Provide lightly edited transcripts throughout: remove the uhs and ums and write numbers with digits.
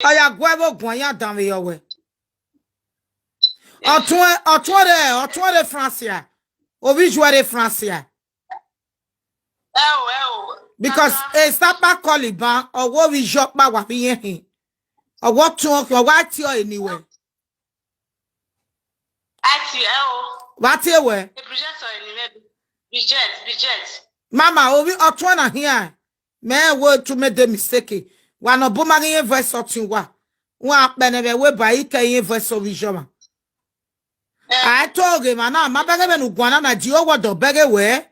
Oya guevo gwanya danwe yowe. Otwore Francia. Obi jouer Francia. Because a start back Coliban or what we shop by what we or what talk or what you anyway. What you were? Mama, Obi Otwana here. May word to make the mistake. One of Boomerang voice or two. One benefit way by it voice of vision. I told him, and I'm my beggar who guana Gio what the beggar way.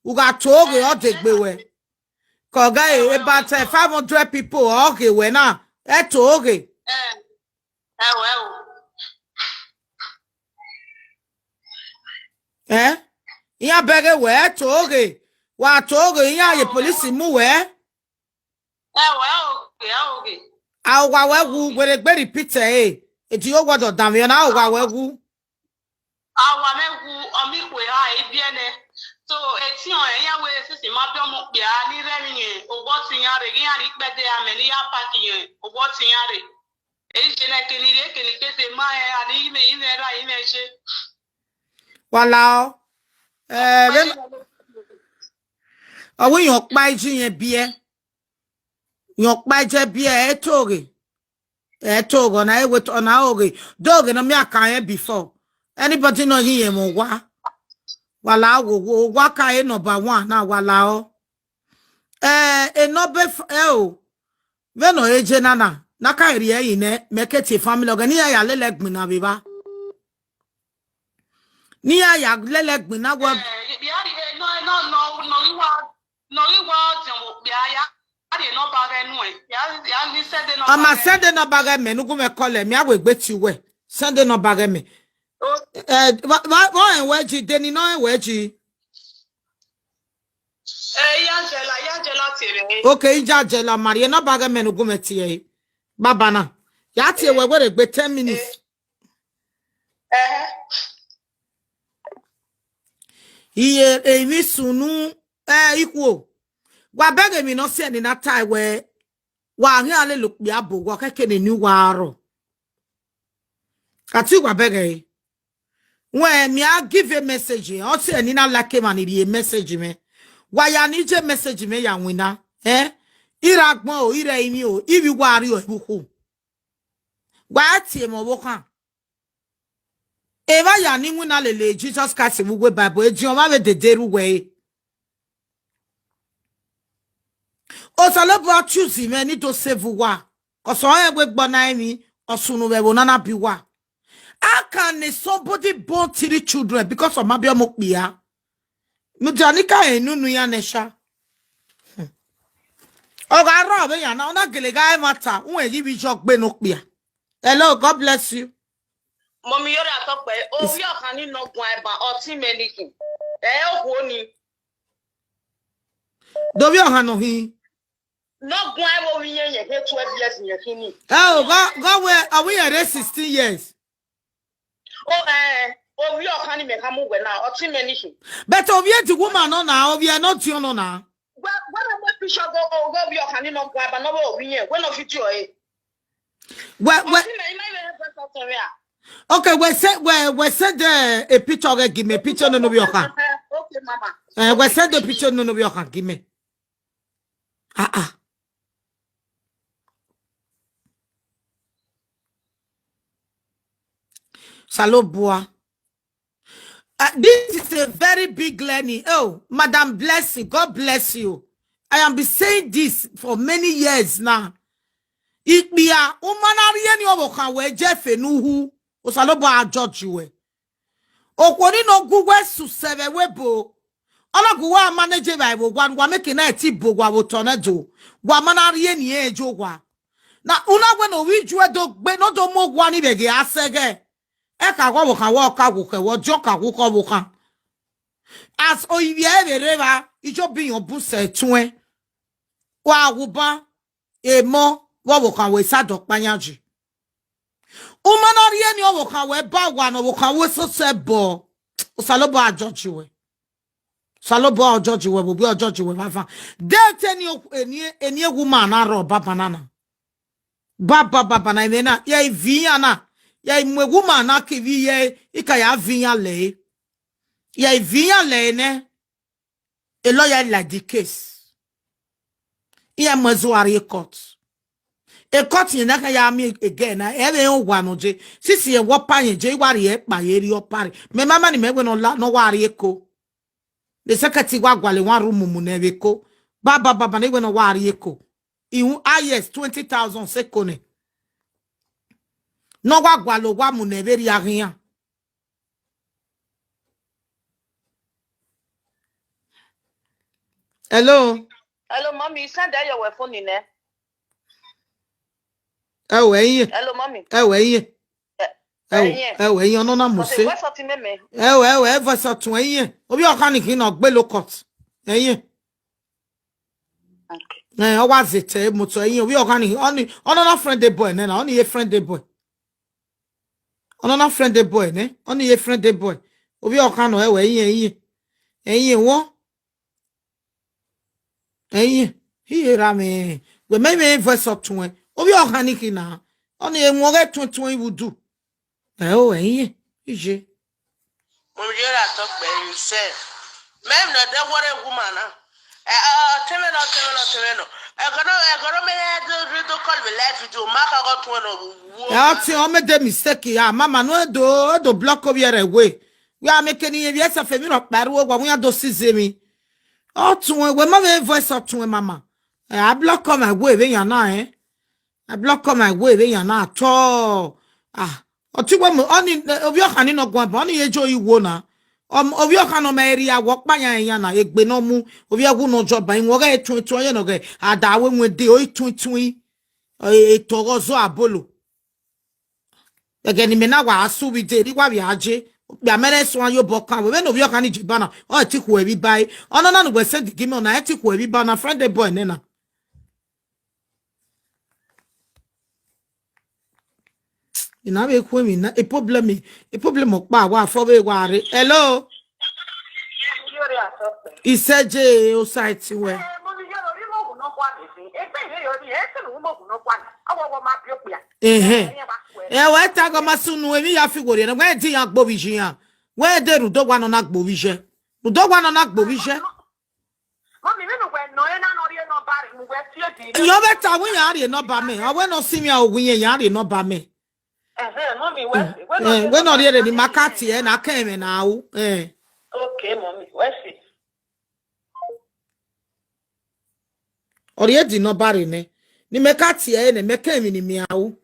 Who got told you all take away. Koga about 500 people, okay, when I told you. Eh? Ya beggar way, told you. What told you, ya police move where? I'll go with a very pizza, eh? It's your water damn you now. So it's your way, sister, my bill, yeah, ni renting or what's in your again, but they are many are packing or what's in your Asian, I can get in my and even in their image. Walao. We yok by Junior beer. Yok by beer, toge. Togo, and I went on our dog and a miaka before. Anybody know him or what? Walao, waka no ba one now, walao. No be Veno ejenana, naka area ine, make it a family organia ya lelek mina viva. Nia ya lelek mina wa. Ama sende no bagay me, no go me call me, I will bet you way. Sende no bagay me. What and wedgie, Denny no wedgie. Okay, Jajela Maria, no bagay me, no go me tea. Babana. Yati, we were a 10 minutes. Here, a miss sunu, equal. What beggar me not send in that time where while here look me up, walk a new waro. I think what beggar. When me I give a message, I say ni na like man a message me. Why I need a message me ya winner? Irak mo ira ini o ibi wari o buku. Why tie mo woka? Eva ya ni wina lele Jesus Christ we Bible eji o ma be dederu we. O salobo choose me ni to save wa. Cause o we gbona mi osunu we bo na bi wa. How can somebody born 3 children because of Mabia Mokbia? Mujanika enu ya nesha. Oga robe ya na ona gelega matter. Unwe give joke be nokbia. Hello, God bless you. Mommy, you're a top by oh, you can no go or team anything. Honey. Do you hano he? Not go over here 12 years in your kidney. Oh, go where are we at 16 years? Oh, we are canning me come over now, or team anything. But of yet the woman on now, we are not you on now. Well, when I wish I go, we are canning no grab another opinion. When of it, well, okay, we said a picture, give me a picture, no, okay, mama. We said the picture, no, give me. Salobua. This is a very big learning. Oh, Madam bless you. God bless you. I am be saying this for many years now. It be a umanari any of can we Jeff Nuhu. O Salobua judge you. O kwani no Google su seve webo. Ala guwa manage Bible one wa make na ti bo wa wotonejo. Wa manari any ejo wa. Na una when we jwe do be no do mo gwani bege asege. Eka kwa woka wo joka woka. As Iyore reva, ijo bi yon buse tuen. Wa wuba emo wo woka we sadok panyaji. Umanari eni woka we ba wa no woka we so sebo. Salobo a judge we. Salobo a judge we bo bi a judge we fa. Date eni woman na ro ba banana. Baba na imena ya ivinya na ya imweguma na kivi ye ika ya vinya le ya ivinya le ne a lawyer like the case iya mwezuari court a court ni naka ya mi again na ebe yo wano je sisi ye wopanye je wari ye pa ye ri opare me mama ni megwe no wari eko the secretary wa gwale wan room mu na eko baba na egwe no wari eko ihu yes 20,000 sekone no wa gwalo wa mu na ebe ri ahia. Hello. Hello, mommy. Send that your phone in there. Hello, mommy. No na muse. Verse 20. Obi okaniki na gbe lokot. Okay. O was it moto obi okaniki ono na friend the boy na ono ye friend the boy. Ono na friend the boy ne ono ye friend the boy. Obi okano wo. He rame. We me verse 20. Obi okaniki na ono ye nwoge 20 would do. Ije. Mumjera talk by yourself. Ma'am, not that what a woman. Tell me. I got me to call me life to mark. I got one. Yeah, see, I made the mistake. Yeah, mama, no, do block of your way. We are making it. Yes, a family of Baru when we are doing me. Oh, to when my voice up to mama. I block on my way when you're not, eh? I block on my way when you're not. Oh, otu wa mo oni obi okan ni no gwan ba oni ejo iwo na obi okan no ma area wo panya yan na egbe no mu obi agu no joba in wo ga etun ye no ga adawe nwede o etun togozo abolo ege ni me na wa asu bi de ri wa bi aje bia mere so ayo bokan we no obi okan ni jiba na o ti ku ebi bai ono na no we send give me na ti ku ebi ba na friend the boy na ina be ku mi na a problem okpa wa fo be ware hello iseje o site we we ta go masunu emi ya figure na we di yan gbo bi jiyan we de rudo wa no na gbo bi je Mommy, me no when no na no re no bare mu we tie di. Yo beta we yan re no ba me we no see me a ogun yan re no ba me mommy, we no re ni makati e na kan me na awu Okay, mommy, where see? ori di no bare ne ni makati e na me kan me ni mi awu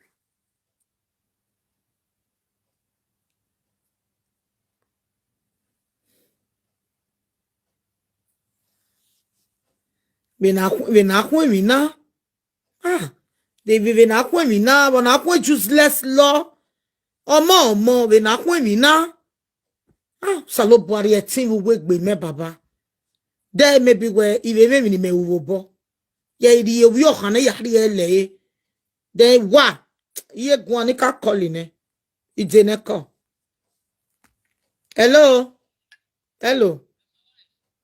we na ku mi na they be na ku mi na but na ku useless law omo we na ku mi na salo boari e tin we gbe me baba there maybe where even me ni me wo bo ye di wi o kan ya ri ele then wa ye gun ni ka call ni ije ne ko hello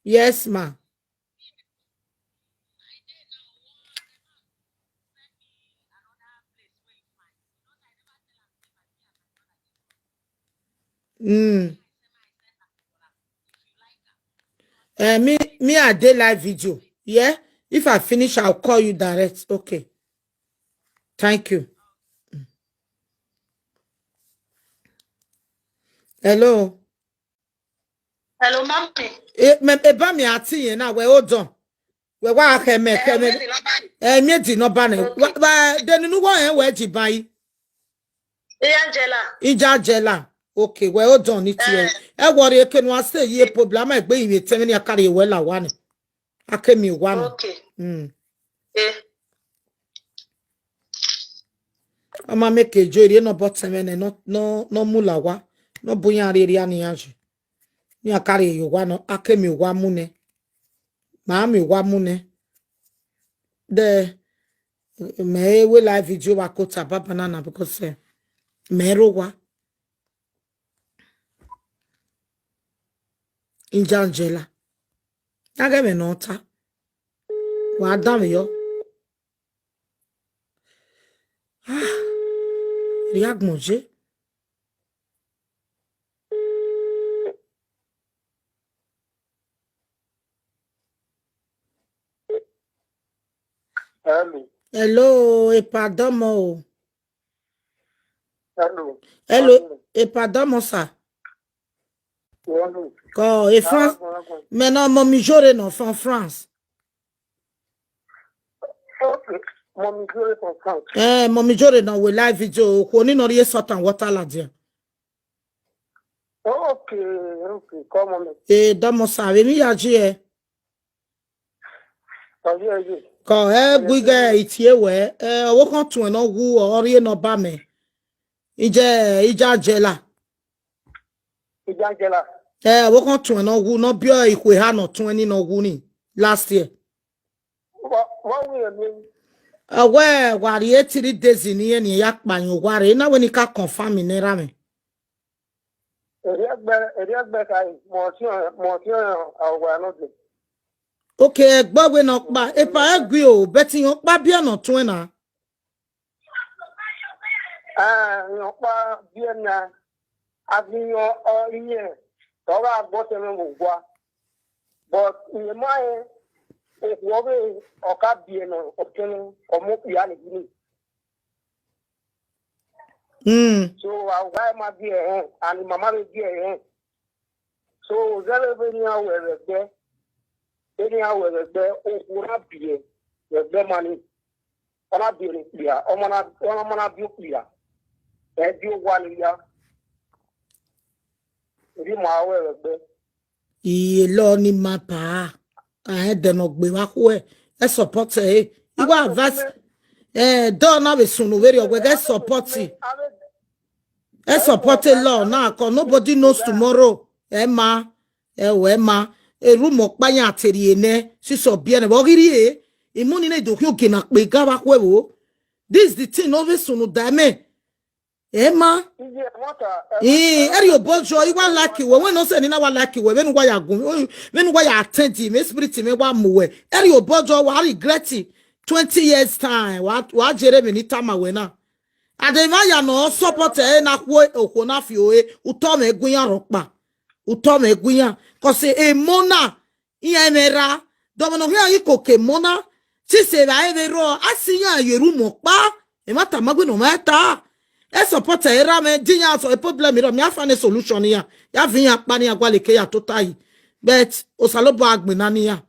yes ma me a day live video yeah if I finish I'll call you direct okay thank you hello mommy. me ba me ati yen na we hold on we wa keme me di no ba ne wa de nu wa we ji bai Angela okay we hold on it here e worry e kenu ase ye problem e gbe iwe temi ni akare we la wa ni akemi wa no Okay. ama make a joy no bottom and no mulawa no bunya riri ani aju ni akare yo wa no akemi wa mu ne ma mi wa mu ne the me we live video wa kota baba nana because me ro wa Angela naga me no ta wa dam yo Riag manger. Hello. Hello, et pardon moi. Hello. Hello, et pardon moi ça. Hello. Quand et France. Maintenant, mon mijore non en France. Okay. Mommy girl from France. Mon mijore non we live video. Ko ni no rie salt and water la dia. Okay. Okay. Come on. Dans mon ça, mi ya ji e. Oh, yeah, yeah. Quand guiga itie we, wo kan tun no wu ori no ba me. Ija jela. Ijangela. Wo kan tun no wu no bio ikwe ha no tun ni no wu ni last year. What we mean? Wari 3 days ni ye ni yakpan yo wari na we ni ka confirm ni ra me. Eriagbe kai motion awa no de. Okay, gbo we no pa e pa egui o beti yo pa bia no tun na. Yo pa bien na avinyo o iye. So ga gbote me ngwa. But in my if wobe oka bien no option omo ya ni ni. So I why my dear and mama dear. So zero venia were there. Anyhow were there o be the money. Ona be clear. Ona be clear. E di 1 year. Ri ma were there. Iye lo ni ma pa. De no gbe wa ko e support e. Iwa advice do na be sunu very ogwe get support. Support law now cause nobody knows tomorrow. Ma we ma room okpanya ateri ene si so bia ne bogiri imuni ne do kyo gina pe ga wa ko wo. This is the thing always sunu da me. Ma eri obojo iwa lucky we when no say ni na wa lucky we when wa ya gun when wa ya attend me spirit me wa mu we eri obojo wa regret 20 years time wa jere me ni tama we na adema ya no support na kwo okwo na fi oe uto me egun ya ropa uto me egun ya cause e mona iyenera domino hia ikoke mona ti se ba e ro asiyan yeru mo pa e mata magwe no mata e support era me dinya so e problem ro me afa ne solution ya vin ya pa ni agwaleke ya totai but osalobo agbin na ni ya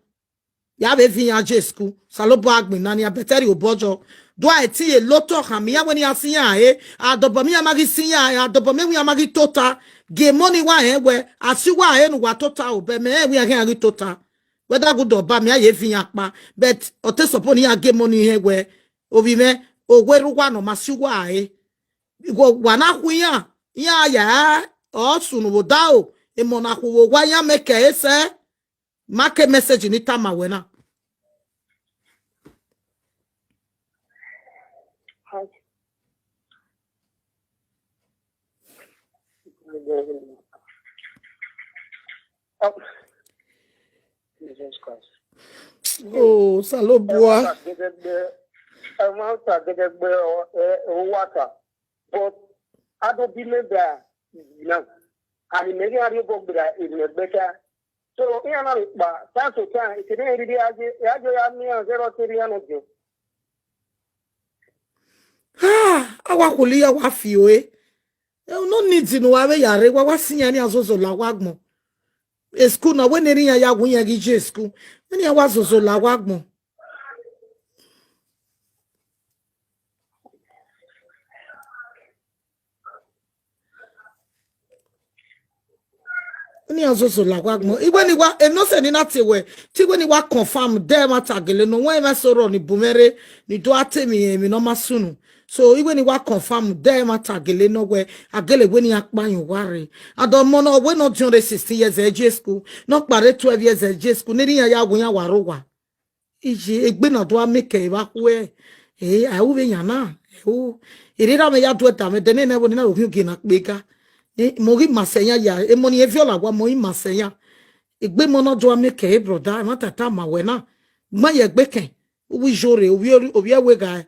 be vin ya jesku salobo agbin na ni ya beteri obojo do I ti e loto ham ya when ya siya adobo mi amagi siya adobo me we amagi tota ge money wa we asiwa no wa tota obe me we agi tota whether good or bad me ya vin ya pa but ote support ya ge money we obi me ogweru wa no masiwa go wana huya ya o sunu bodao e mona huwo wa ya make ese make message ni tama wena Jesus Christ. oh salobua I want to get water. But I don't believe that, you know, and maybe I go in a better. So, in another time to time, it's really awa kulia wa fiwe no need no wa we yare wa sinya ni azozo la wagmo e school na we neri ya gun ya gi school ni ya wazozo la wagmo ni azozo la wagmo igwe ni wa e no se ni na tewe ti gwe ni wa confirm dem atagele no wen ma soro ni bumere ni do atemi mi no masunu so igwe ni wa confirm dem atagele no we agele we ni akpan ware adomo no we no jun 16 years age school no pare 12 years age school ni ya gun ya warowa ije egbe na do ameke ba we awu be yan na irira me ya do ta me dene ne bo ni na obi gina peka mogi masenya ya emoni eviola wa moi masenya igbe mono do ameke broda ma tata ma we na ma ye gbeken wi jore obi we ga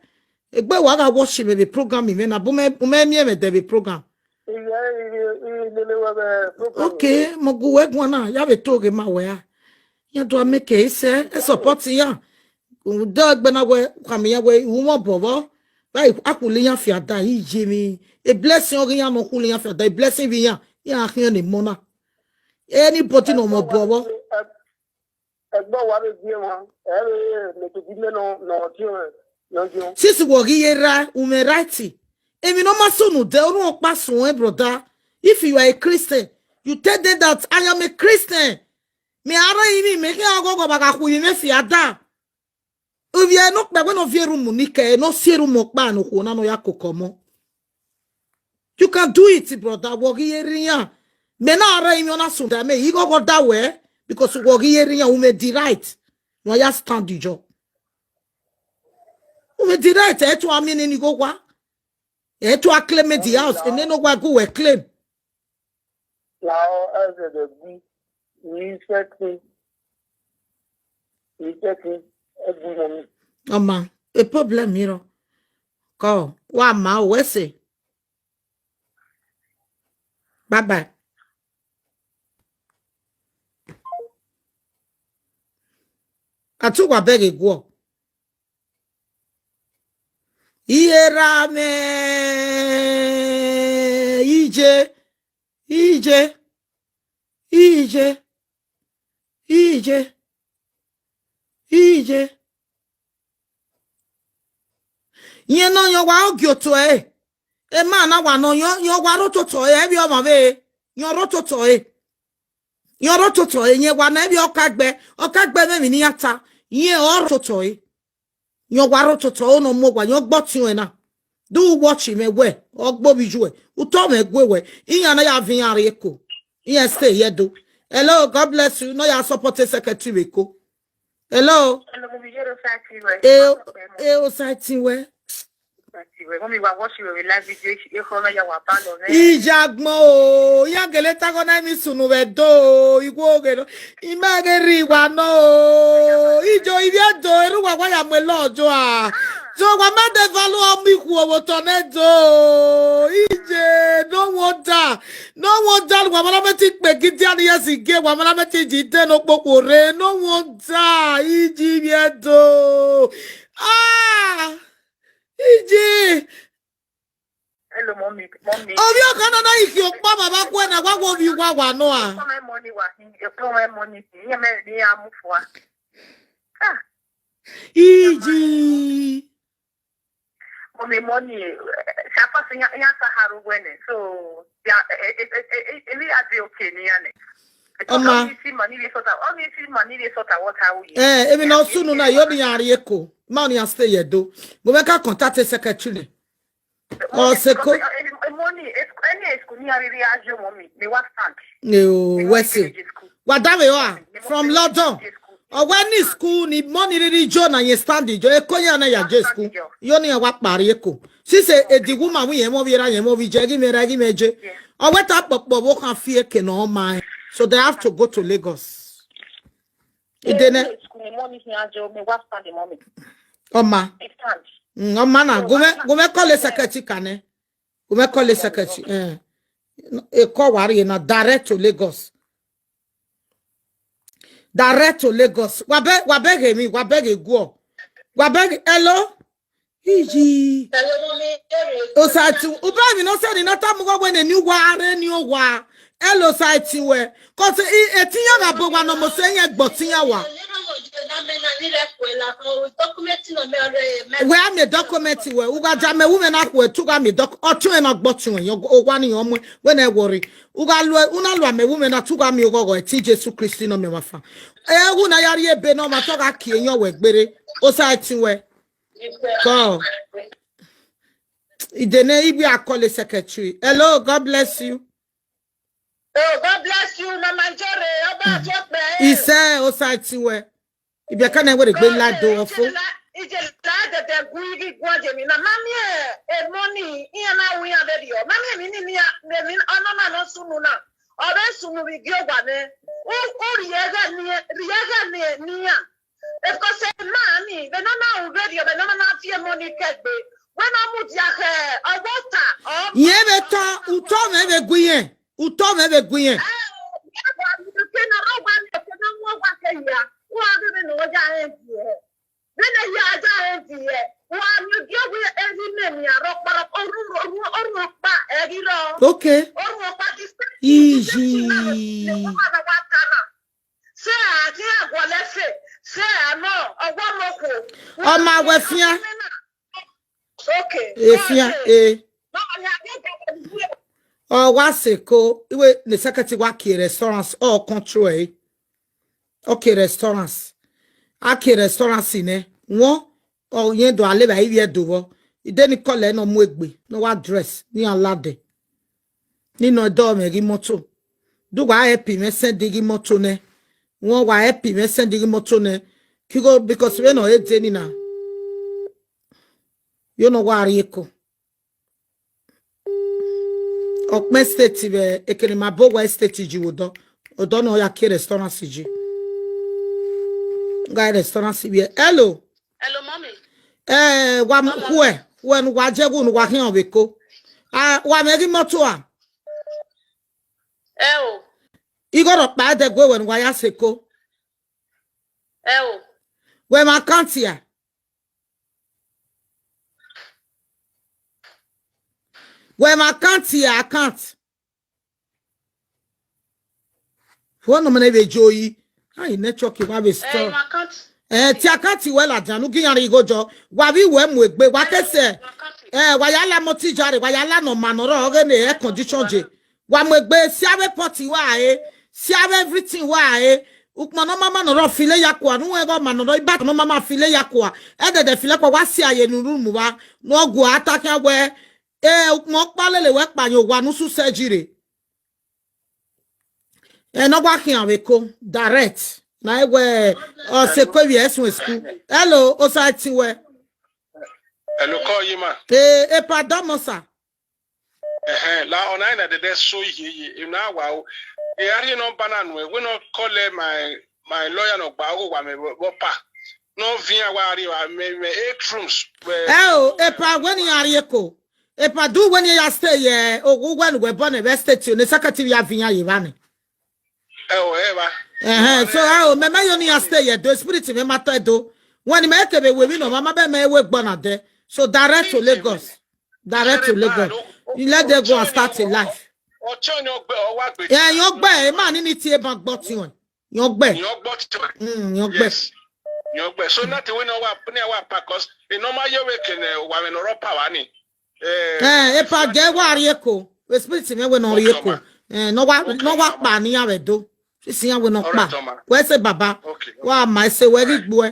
Egbe waga watch me program me na bume me the program. Okay, mo go work one na ya be toge ma we ya. Ya do make e support ya. Dog bena we kwame ya we wo bobo. Ba akule ya fi ada yi jemi. A blessing o ya no kule ya fi ada. A blessing bi ya. Ya akin ni mona. Anybody no mo bobo. Egbo wa be die won. Me to bi me no tion. Sisi wogi yera umeraiti. Emi no masonu de onu okpa sun brother. If you are a Christian, you tell them that I am a Christian. Me ara imi me ki agogo baka ku ime fi ada. Uvie no pe no vie room ni ke no sieru mo pa no ko na no yakokomo. You can do it, brother. Wogi yeriya. Me na ara imi ona sun da me you go that way because wogi yeriya ume di right. No ya stand the job. We did right to a meaning you go what? To acclaim the house and then no go claim. Now as the we setting every moment. Man, a problem, you know. Go, what ma we say? Bye bye. I took a beg go. Iyere me ije ye no yo wa ogioto e ma na wa no yo wa rototo e bi o ma be yo rototo e ye wa na bi okagbe me mi ni ata ye o rototo e yo wa rototo no mo gwa yo gbotun e na do watch me we ogbo biju e uto me gwe we iyan na ya vin are eko iyan stay here do. Hello, God bless you. No ya support secretary eko. Hello. Osati Ijagmo ya geleta gona mi sunu wedo igwo gero imageri wa no ijo ibia do eru wa ya mwe lojo a so wa ma de valu omi ku owo tonedo ije no wonder wa mala meti pe gidi ani yesi wa mala meti jide no popore no wonder iji bia do ije. Hello, mommy. Obi o kana na iki o pa baba ko na wa wo bi wa wa no a. My money wa. You put my money. You me amu for. Iji. Mommy money. Shafa sinya saharu wene. So ya eli adi okay ni ane. Oma. Money they sort out what how we. Emi na sunu na yo ni ari eko. Ma ni stay here do. Go make contact secretary. Oh, seko. Money any school ni ari ajo mommy. Me wa stand. No, wese. Wadawe wa from London. O when ni school ni money really jo na ye stand jo. E konya na ya je school. Yo ni wa pari eko. Si se edi woman we ye mo bi ra ye mo bi je gi meje. O weta popo wo kan fi eke no man. So they have to go to Lagos. Oma. Oma na go me call the secretary kane. Go me call the secretary. E call wari na direct to Lagos. Direct to Lagos. Wabege mi, wabege go. Wabege hello. Iji. Hello mommy. Osatu, uba mi no say na tamu go when new wa. Hello site we. Cause etinya ga bo wa no mo say yen gbotinya wa. We am a document we. Uga jame women na we tuga me doc otu e na gbotun yo ogwa ni yo mo when e worry. Uga una lo me women na tuga me ogogo ti Jesu Christ no me wafa. Wu na yari ebe no ma to ga ki eyan we gbere. O site we. Go. Idene ibi akole secretary. Hello, God bless you. Oh, God bless you, Mama Jore. About what man? He said, "O site we." If you can't wear a great lad do of it's a lad that they're going to go. Mammy, money, and we are video. Mammy, meaning, no sooner. Or soon we go one. Riaga near. Of course, money, they don't know radio, but no fear money can be. when I move ya a water. Ye beto uto me be guyen. Uto me be guyen. Okay. Easy. Oh my wefia. Okay. Efia Oh waseko iwe the secretary waki restaurants all control. Okay restaurants. Aki restaurants ne. Won o yen do ale ba iye do. Ide ni kole no mu egbe no wa dress ni alade. Ni no do me ri moto. Do wa happy me send digi moto ne. Won wa happy me send digi moto ne. Kigo because we no e deni na. You know what yeko. Okme state be ekene mabowa state ji wodo. Odo no ya ke restaurant ji. Guy restaurant si be. Hello. Hello, mommy. Wa mkwe. When wa jego no wa hin obeko. Wa meri moto a. Oh. Igoro pa de go when wa ya seko. Oh. We ma account here. Where my account here, account. One no mane be joyi. Ai network wa be store. Ti account well ajanu giyan ri gojo. Wa bi we mu egbe wa kese. Wa ya la moti jare wa ya la no manoro oge ne air condition je. Wa mu egbe si ave pot wa si ave everything wa ukma no mama no file yakwa no we go manoro iba no mama file yakwa. E de file kwa wa si aye nu room wa no go ataka we mo palele we panyo wa nusu surgery no gwa kian we ko direct na we o se ko wi esun school hello o sa ti we hello call you ma pardon mo sa la online na de so yi na wa e ari no banan we no call my lawyer no gba o wa me pa no via wa ari wa me 8 rooms pa when you are ko if I do when you stay here, or when we're born a state, the secretary of Iyore. So I remember you stay here, the spirit in matter do. When you make a way, no, Mama may work born there. So direct to Lagos. Direct to Lagos. You let them go and start a life. Yeah, you're bad, man, in it here bank bottom. You're bad. You're bad. So nothing we know what because in normal you can women or power. If I get warrior, we speak me when on yeko. No what banny I do. See, I will not back. Where's a baba? Why, my say, where it boy?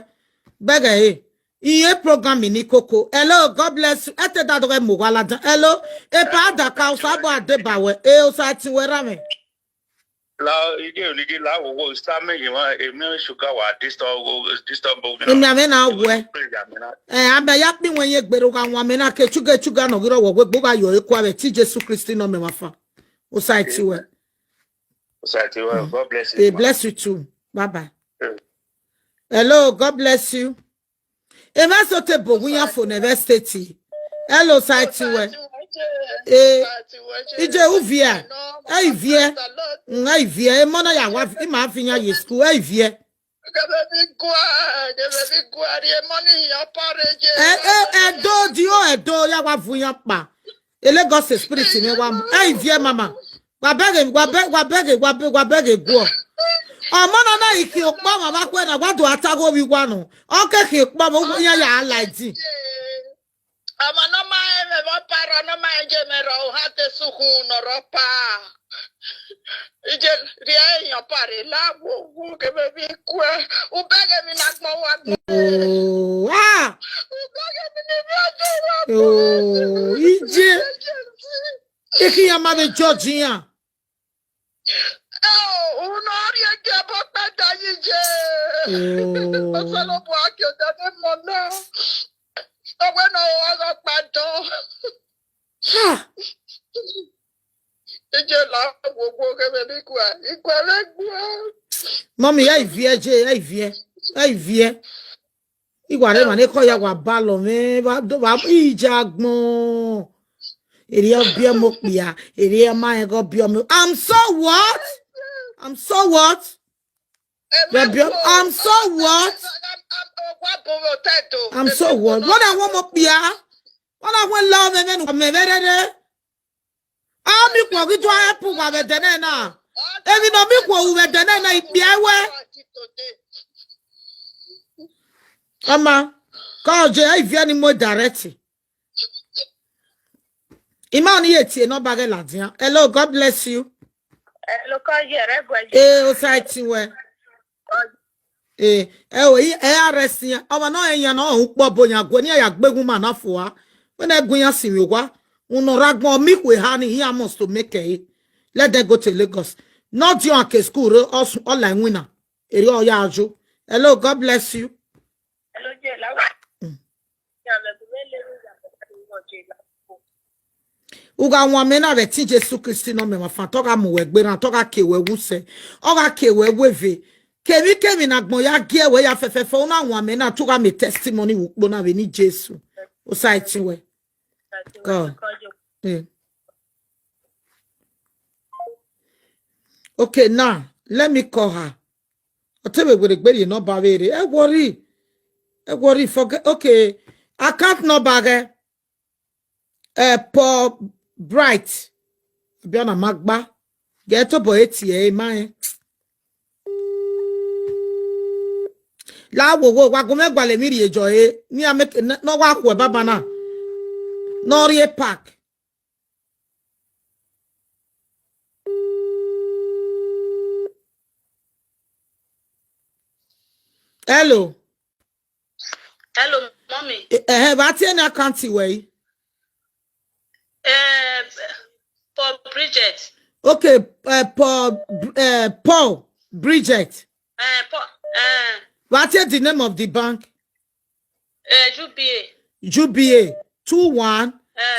Beggar, Iye program in Nikoko. Hello, God bless you. Ete da doge muwala. Hello, pa da ka usabo ade bawe. Osati werame. La ige la wo sta me yima e me sugar wa disturb bo. Emi ame na we. Abe ya pi wen ye gbero ka wan me na ke chuga no giro wo gbo ga yo eku abe ti Jesu Christ no me mafa. Osati we. Osati we. God bless you. Bless you too. Bye bye. Hello, God bless you. Ema sote bo wiya for university. Hello, Osati we. Ije uvia. Vie mona ya wa ma afinya ye school vie. Edo ya wa vunya pa. Lagos spirit ni wa vie mama. Wa bege go. Mona na iki okpa mama kwe na wa do atago wi wa no. Oke ki okpa mo ya alaji. Amanoma me va para no ma gemero hate suhu no ropa. Ije ria yo pare la wo ke be bi kwa. U bege mi nak mo wa. U bege mi ni wa. Ije. Eki ya ma be Georgia. Unoria ke bo peda ije. Masalo bo akyo da de mona. When I was a battle, Mommy, I vie. Iguare mane ko ya wa balo me ba do ba ijagmo. Area bia mokbia. Area my go bia mo. I'm so what? I'm so what? I'm so what? I'm so what? What I want mokbia? What I want love and then me very. I'm equal to I put my denena. Every no equal with denena biawe. Ama, call J. If you any more directly. Imani yeti no bag ladia. Hello, God bless you. Hello, call Iyore. Osai we. We arrest ya. Awa no enya no ukpo bonya gwani ya gbegu manafo a. When I gwen siwiwa, uno ragmo mikwe hani he must to make it. Let them go to Lagos. Not you at school also online winner. Eri oyajo. Hello, God bless you. Hello, Uga wamena ve ti Jesu Kristi no me mafan toka mu wegbe na toka kewe wuse oga kewe weve kemi na gbon ya gie we ya fefefe una wamena toka me testimony wukpo na ve ni Jesu o site we God. Okay, now let me call her. Otebe we regbe no ba vere e worry forget. Okay, account number Paul Bright Biana Magba get to boy tie man la wo wa go megba le mi ri ejo ni make no wa ko baba na no ri park. Hello mommy. What any account way? For Bridget. Okay, Paul Bridget. What is the name of the bank? UBA 21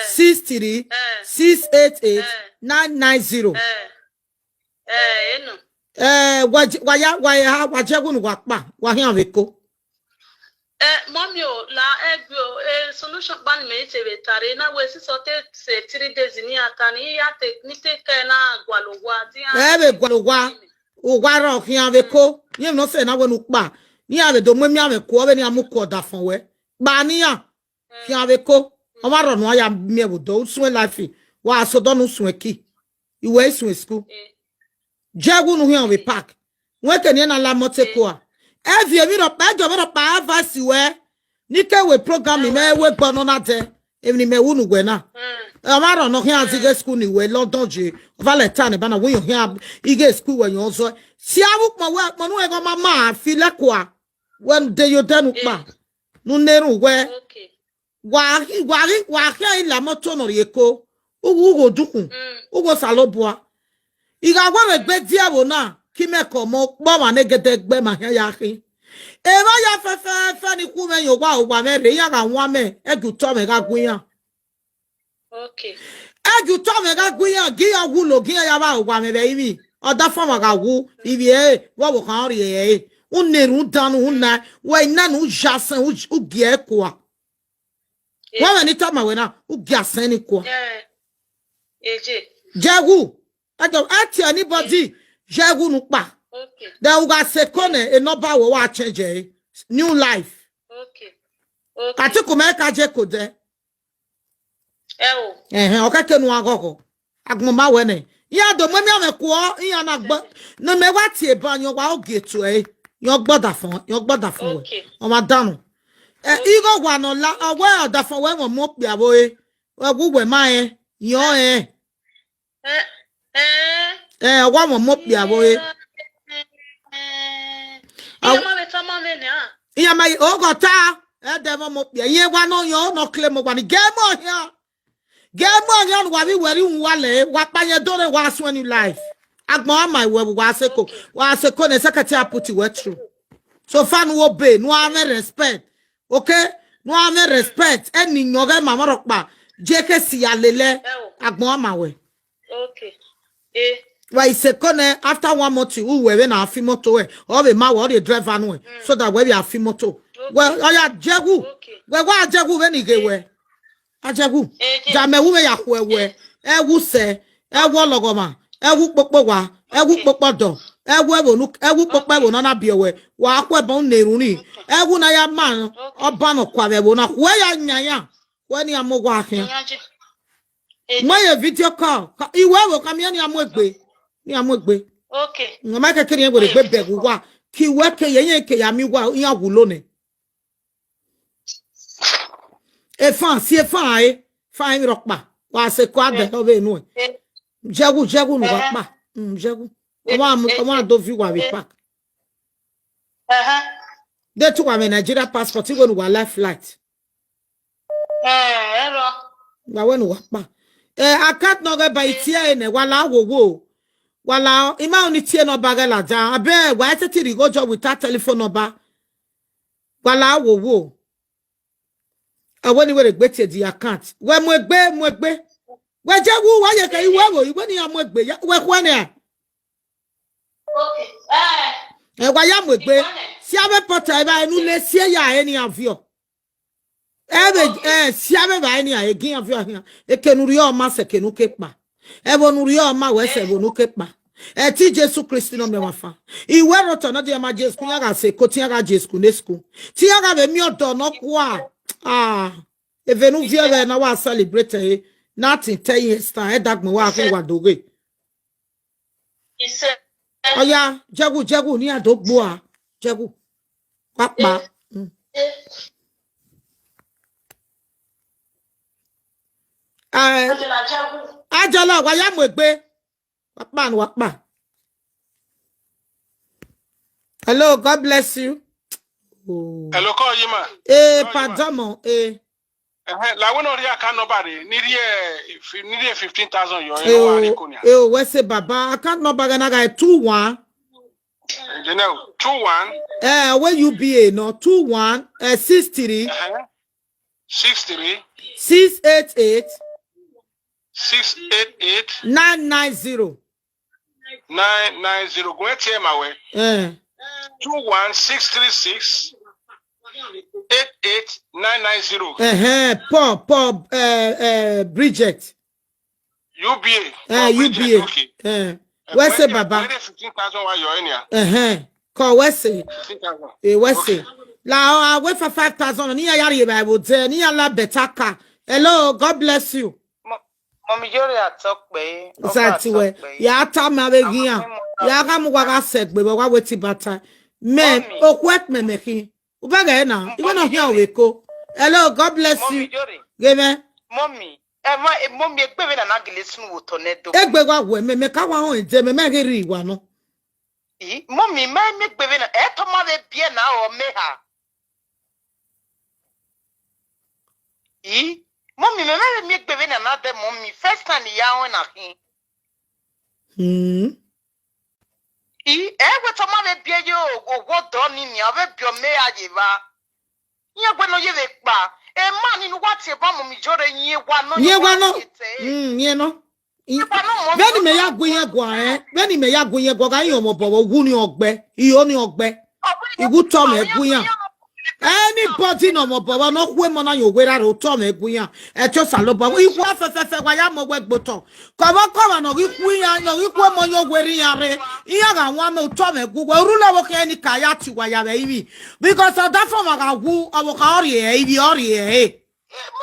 63 688 990. Mommy, la solution ban me tare na we si sote se 3 days ni atani ya technique na gwalogwa dia gwalogwa o gwaro hian veko yin no se na we nu pa ni ave do memi ave ko be ni amuko da fon we ba ni ya hian veko o ma ro no ya mi e do sun life wa so do no sun eki iwe sun school jagu nu hian we park we ke ni na la moteko a Evie mi ro pa jo pa vasi we nike we program me we gbono na de emi me wunu gwe na amaro no hian zige school ni we London je Valentine ba na we yo hian ige school we yo so si awu mo we mo nu e go mama fi lekwa when de yo danu pa nu neru we wa hian ila moto no yeko ugo dukun ugo salobua iga gwa me gbe dia wo na Kime komo baba negede gbe ma ya hin eba ya fefe ni ku me yo wa me re ya ga wa me eju to me ga gun yan okay eju to me ga gun yan gi ya wulo gi ya ba wa me be imi oda fo ma ga wu ibi wo kan ri uneru danu una we na nu jasen u gi e kwa wa me ni to ma we na u gi asen ni kwa eje jagu ati anybody Jagu nupa. Okay. Then we got second a number we wa change new life. Okay. Okay. Kati kumeka je kode. Ewo. Okay kenu agoko. Agmoma wene. Ya do mami amekwo, iya na gbo. No me wa tie ban yo wa ogetu Yo gboda fun we. Okay. O ma danu. Igo wa no la awe oda fun we won mo pe abo we gugwe ma yo wa mo mo bia boy iya mai ogota de mo bia ye wa no yo no claim wa ni game on ya wa bi weri nwale wa panye dore wa so any life agbon my we wa seko ne secretary put we through so fan wo be no have respect okay no have respect eni nyoge mama rokpa jeke si alele agbon ma we okay why second after one motor who we na afi motor we or be ma we the driver no so that we be afi motor Well, oya jegu. We wa jegu we ni gewe. Ajegu. Jame wu me ya hwewe. Ewu se, ewu logoma, ewu popo wa, ewu popo do. Ewu popo ewu na biewe. Wa akwe bon neruni. Ewu na ya man oba no kwa we na hwe ya nyanya. We ni amogwa ahia. My video call. Iwe wo kam ya ni amogbe. Ni amogbe. Okay. Ngama kekere ye we bebe wa. Ki we ke ye ke ya mi wa ya wulo ne. E fan si e fan e fan rock pa wa se kwa de o be nu jegu no wa pa jegu o do vi wa we pa de tu wa me Nigeria passport we no wa life flight Ero wa we no wa pa account no ga ba itie ne wala wowo wala ima oni tie no ba ga la ja abe wa tetiri go job without telephone number wala wowo. When you were the account, when we be, where Jagu, why you can you when you are with be, when there. And why am with be, see, I put I knew let's see ya any of you. See, I any again of your it can real master can no keep ma. Ever real ma west ever no keep ma. Eti Jesu Kristo no me wafa. Iwe roto na de ma Jesu kunya se kotia Jesu nesku. Ti aga be mi odo no kwa. Even if you na wa celebrate nothing 10 years time e dagmo wa ko wa doge. Oya, jagu ni adogbo a. Jagu. Papa. Ajala wa ya mo egbe. Papa no papa. Hello, God bless you. Oh. Hello, call you ma. Pardon mo, La when ori aka nobody need 15,000 euro. We say baba, account number na ga 21. You know, 21. Where you be no 21 63 63 688 688 990. 990. Go and tell my way. 21636 88990. Paul, Bridget. UBA. UBA. Okay. Where say baba? 15,000 while you're in here. Call where say? Where say? La wait for 5,000. Ni yari Bible there. Ni la better car. Hello, God bless you. Mommy Iyore talk be. Exactly where. Ya ta ma be gian. Ya ga mu wa set be wa weti bata. Me okwet me meki. Ubaga na. You no hear we ko. Hello, God bless you. Give me. Mommy. Mommy egbe we na nagile sunu wo tornado. Egbe wa we me ka wa hon je me ri wa no. Mommy me egbe we na to ma be bie na o me ha. Mommy me egbe we na de mommy first time ya won na hin. We to ma be bie yo wo do ni ni ave bio me ajiba. Ye gbe no ye ve pa. Man in what about Mommy Iyore ye no. Beni me ya gwe gwa beni me ya gwe gwa ga yo mo bowo wu ni ogbe iyo ni ogbe igu to me gwe anybody no mo bowo no kwe mo na yo wera ro to me gwe e cho salobo iku afefefe gwa ya mo gwe gboto ko no iku ya no iku mo yo gweri ya re iya ga wa me to me gwe rulo wo ke ni ka ya ti wa ya be ibi because of that from ga wu awo ka ori e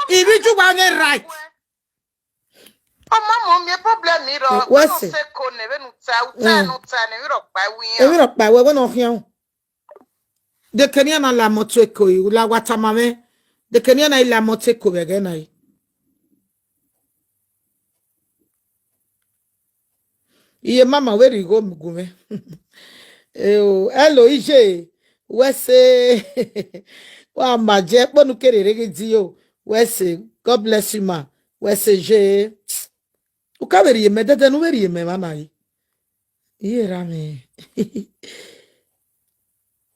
ibi ju ba ne right. Mama, my problem is what's it? We rock by we no here. The Kenyan la moteko you la watamame. The Kenyan la moteko again I. Iye mama where you go mugume. Hello Ije. We say wa maje bonu kere regi yo. We say God bless you ma. We say je ukaberi me dede no weri me manai iyera me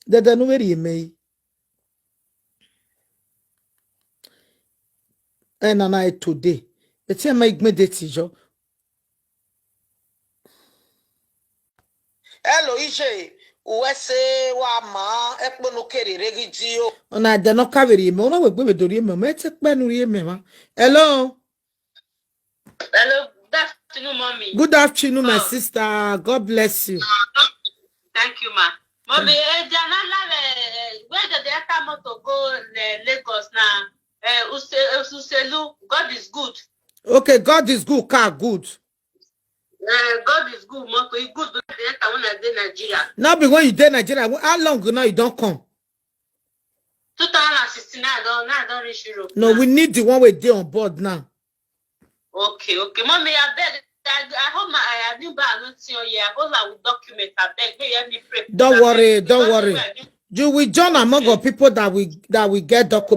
dede no weri me na today eti ma igme date jo. Hello Ije Uwese wa ma ekpono keri regijio. Ona de no carry me. Ona we gbe dori me. Me take penu ri me ma. Hello. Hello, good afternoon, mommy. Good afternoon, my sister. God bless you. Thank you, ma. Mommy, where did they come to go Lagos now? Uselu, God is good. Okay, God is good, car good. God is good, Moto. He good because they come when I dey Nigeria. Now be when you dey Nigeria, how long now you don't come? 2016, I don't reach Europe. No, now. we need the one we dey on board now. Okay. Mommy, I beg. I hope I didn't buy nothing here. I hope I will document. I beg. May you help me pray. Don't worry. You will join among people that we get documents.